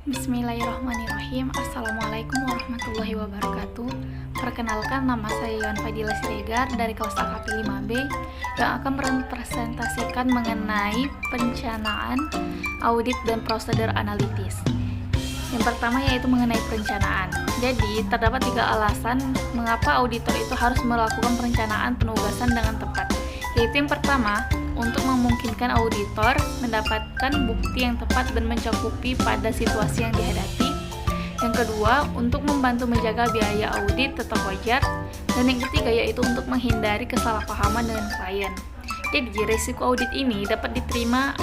Bismillahirrahmanirrahim. Assalamualaikum warahmatullahi wabarakatuh. Perkenalkan, nama saya Yohan Fadila Siregar dari kelas AKP 5B yang akan merepresentasikan mengenai perencanaan, audit, dan prosedur analitis. Yang pertama yaitu mengenai perencanaan. Jadi, terdapat 3 alasan mengapa auditor itu harus melakukan perencanaan penugasan dengan tepat. Yaitu yang pertama, untuk memungkinkan auditor mendapatkan bukti yang tepat dan mencakupi pada situasi yang dihadapi. Yang kedua, untuk membantu menjaga biaya audit tetap wajar. Dan yang ketiga yaitu untuk menghindari kesalahpahaman dengan klien. Jadi, risiko audit ini dapat diterima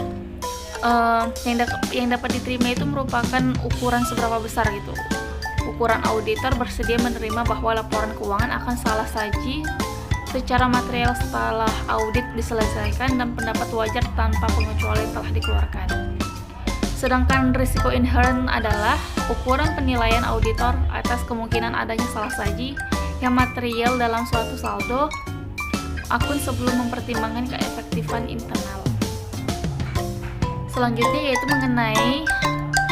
yang dapat diterima itu merupakan ukuran seberapa besar gitu. Ukuran auditor bersedia menerima bahwa laporan keuangan akan salah saji secara material setelah audit diselesaikan dan pendapat wajar tanpa pengecualian telah dikeluarkan. Sedangkan risiko inherent adalah ukuran penilaian auditor atas kemungkinan adanya salah saji yang material dalam suatu saldo akun sebelum mempertimbangkan keefektifan internal. Selanjutnya yaitu mengenai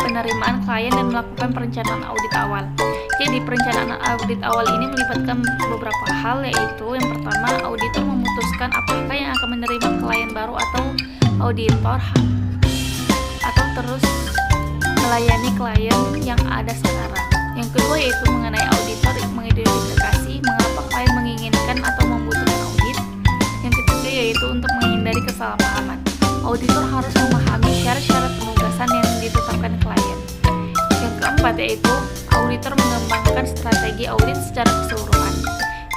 penerimaan klien dan melakukan perencanaan audit awal. Jadi, perencanaan audit awal ini melibatkan beberapa hal, yaitu yang pertama, auditor memutuskan apakah yang akan menerima klien baru atau auditor atau terus melayani klien yang ada sekarang. Yang kedua yaitu mengenai auditor mengidentifikasi mengapa klien menginginkan atau membutuhkan audit. Yang ketiga yaitu untuk menghindari kesalahpahaman. Auditor harus memahami syarat-syarat penugasan yang ditetapkan klien. Yang keempat yaitu auditor mengembangkan strategi audit secara keseluruhan.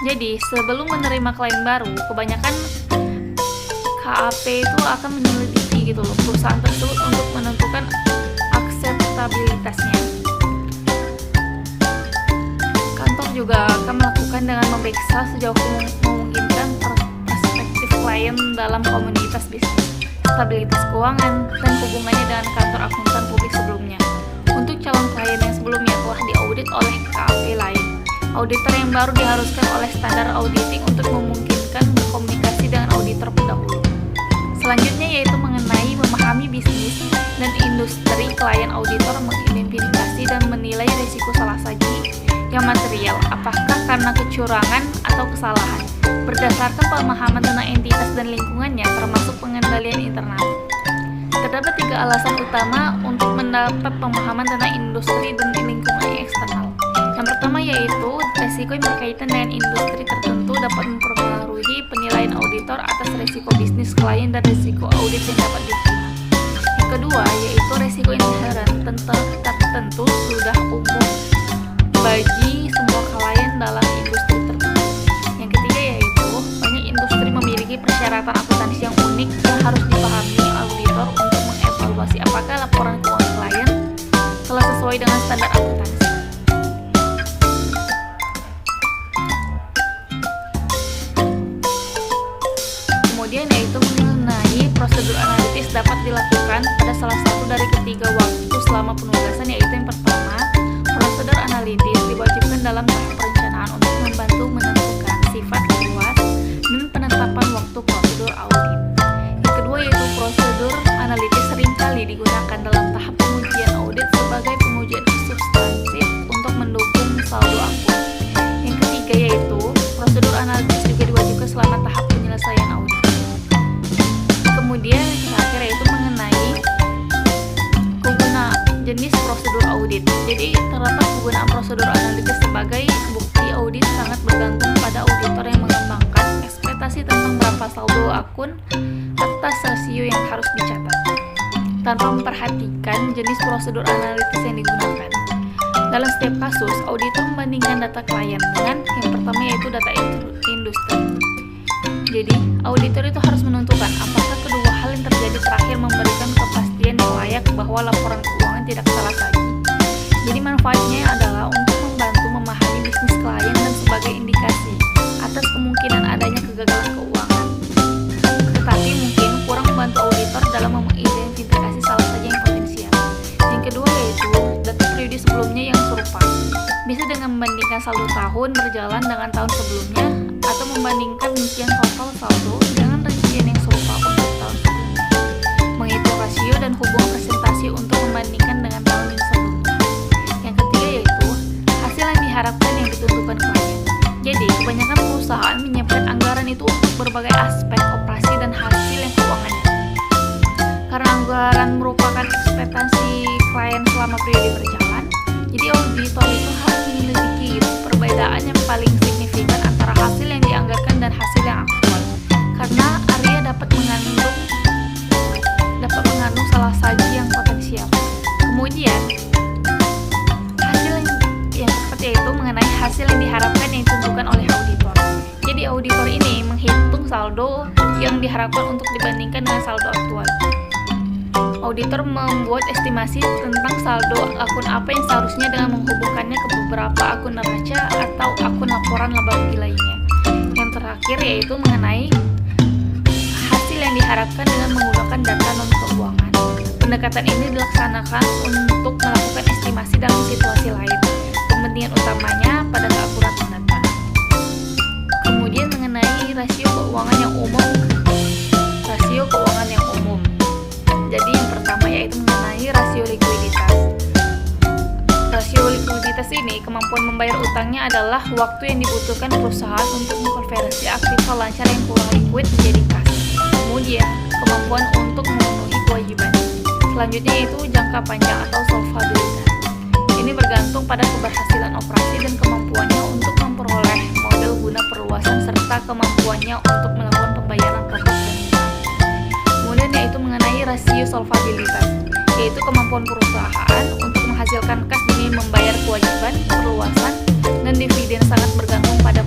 Jadi, sebelum menerima klien baru, kebanyakan KAP itu akan menyelidiki gitu loh perusahaan tersebut untuk menentukan akseptabilitasnya. Kantor juga akan melakukan dengan memeriksa sejauh memungkinkan perspektif klien dalam komunitas bisnis, stabilitas keuangan, dan hubungannya dengan kantor akuntan publik sebelumnya. Untuk calon klien yang sebelumnya telah diaudit oleh KAP lain, auditor yang baru diharuskan oleh standar auditing untuk memungkinkan berkomunikasi dengan auditor pendahulu. Selanjutnya yaitu mengenai memahami bisnis dan industri klien. Auditor mengidentifikasi dan menilai risiko salah saji yang material, apakah karena kecurangan atau kesalahan, berdasarkan pemahaman tentang entitas dan lingkungannya termasuk pengendalian internal. Terdapat 3 alasan utama untuk mendapat pemahaman tentang industri dan lingkungan eksternal. Yang pertama yaitu risiko yang berkaitan dengan industri tertentu dapat mempengaruhi penilaian auditor atas risiko bisnis klien dan risiko audit yang dapat diterima. Yang kedua yaitu risiko inherent tertentu sudah umum bagi semua klien dalam industri tertentu. Yang ketiga yaitu banyak industri memiliki persyaratan akuntansi yang unik yang harus dipahami auditor untuk mengevaluasi apakah laporan keuangan klien telah sesuai dengan standar akuntansi. Kemudian yaitu mengenai prosedur analitis dapat dilakukan pada salah satu dari ketiga waktu selama penugasan, yaitu yang pertama, prosedur analitis diwajibkan dalam tahap perencanaan untuk membantu menentukan sifat luas dan penetapan waktu prosedur audit. Yang kedua yaitu prosedur analitis seringkali digunakan dalam tahap pengujian audit sebagai pengujian substansif untuk mendukung saldo akun. Yang ketiga yaitu prosedur analitis juga diwajibkan selama tahap penyelesaian audit. Kemudian yang terakhir yaitu mengenai jenis prosedur audit. Jadi, terdapat penggunaan prosedur analitis sebagai bukti audit sangat bergantung pada auditor yang mengembangkan ekspektasi tentang berapa saldo akun atas rasio yang harus dicatat, tanpa memperhatikan jenis prosedur analitis yang digunakan. Dalam setiap kasus, auditor membandingkan data klien dengan yang pertama yaitu data industri. Jadi, auditor itu harus menentukan apakah kedua hal yang terjadi terakhir memberikan kepastian yang layak bahwa laporan keuangan tidak salah saji. Jadi, manfaatnya adalah untuk membantu memahami bisnis klien dan sebagai indikasi atas kemungkinan adanya kegagalan keuangan. Tetapi mungkin kurang membantu auditor dalam mengidentifikasi salah saji yang potensial. Yang kedua yaitu data periode sebelumnya yang serupa. Bisa dengan membandingkan saldo tahun berjalan dengan tahun sebelumnya, atau membandingkan rincian total saldo dengan rincian yang serupa untuk tahun sebelumnya. Menghitung rasio dan hubungan presentasi untuk membandingkan dengan tahun yang sebelumnya. berbagai aspek operasi dan hasil yang keuangan. Karena anggaran merupakan ekspektasi klien selama periode berjalan, jadi auditor itu harus menyelidiki perbedaan yang paling signifikan antara hasil yang dianggarkan dan hasil yang aktual. Karena area dapat mengandung salah saji yang potensial. Kemudian hasil yang seperti itu mengenai hasil yang diharapkan yang ditentukan oleh auditor. Jadi auditor ini menghitung saldo yang diharapkan untuk dibandingkan dengan saldo aktual. Auditor membuat estimasi tentang saldo akun apa yang seharusnya dengan menghubungkannya ke beberapa akun neraca atau akun laporan laba rugi lainnya. Yang terakhir yaitu mengenai hasil yang diharapkan dengan menggunakan data non-keuangan. Pendekatan ini dilaksanakan untuk melakukan estimasi dalam situasi lain. Kepentingan utamanya pada keakuratan data. Kemudian mengenai rasio keuangan yang umum. Rasio keuangan yang umum. Jadi yang pertama yaitu mengenai rasio likuiditas. Rasio likuiditas ini kemampuan membayar utangnya adalah waktu yang dibutuhkan perusahaan untuk mengkonversi aktiva lancar yang kurang liquid menjadi kas. Kemudian kemampuan untuk memenuhi kewajiban. Selanjutnya yaitu jangka panjang atau solvabilitas. Ini bergantung pada keberhasilan operasi dan kemampuannya untuk memperoleh modal guna perluasan serta kemampuannya untuk melakukan pembayaran pokok dan bunga. Kemudian yaitu mengenai rasio solvabilitas, yaitu kemampuan perusahaan untuk menghasilkan kas demi membayar kewajiban, perluasan, dan dividen sangat bergantung pada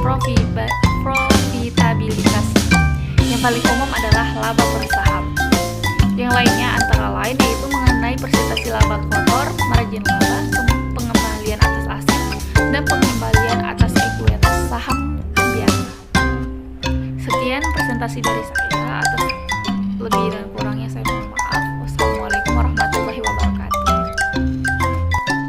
profitabilitas. Yang paling umum adalah laba per saham. Yang lainnya antara lain yaitu mengenai persentase laba kotor, margin laba, pengembalian atas aset, dan pengembalian atas ekuitas saham biasa. Sekian presentasi dari saya. Atas lebih dan kurangnya